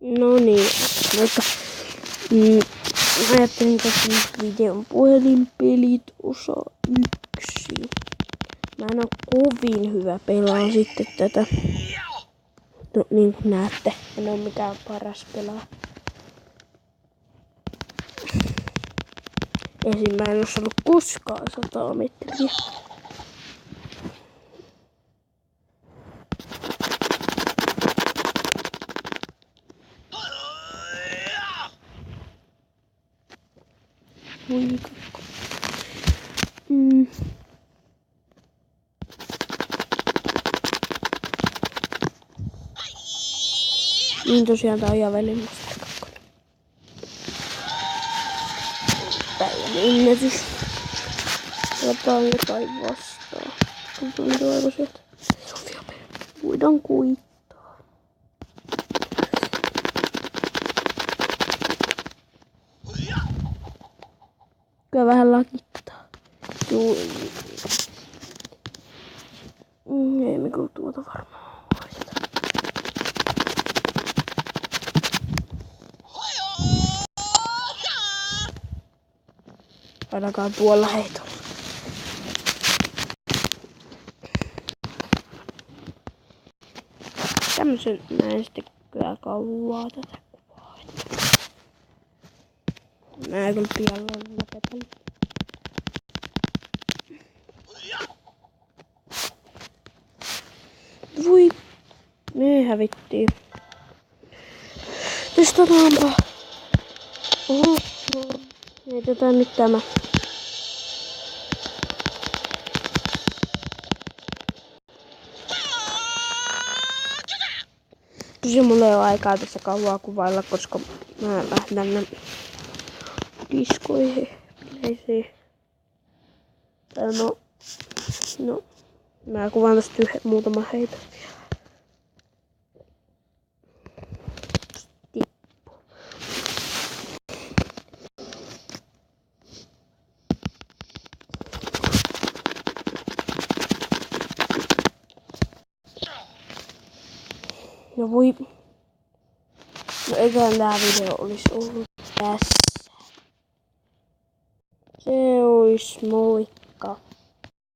No niin, vaikka ajattelin tässä nyt videon puhelinpelit osa 1. Mä en oo kovin hyvä pelaa sitten tätä. No niin kuin näette, en oo mikään paras pelaa. Ensimmäinen olisi ollut koskaan 100 metriä. Voi kakko. Niin tosiaan tää on Javelin Master 2. Päivän ennätys. Otaanko tai vastaan? Kun tuntuu aivan sieltä. Sofia Pere. Voidaan kuittaa. Kyllä vähän lakittaa. Juu. Ei me kyllä tuota varmaan hoideta. Ainakaan tuolla heitolla. Tämmösen näin sitten kyllä kauaa tätä kuvaa. Mä kyllä pian lopetan. Voi, me hävittiin. Testataanpa. Oho. Heitetään nyt tämä. Tosi mulla ei ole aikaa tässä kauaa kuvailla, koska mä lähden diskoihin, bileisiin. Tai no, mä kuvaan tästä muutaman heiton vielä. Tippu. No voi. No eiköhän tää video olisi ollut tässä. Se ois moikka.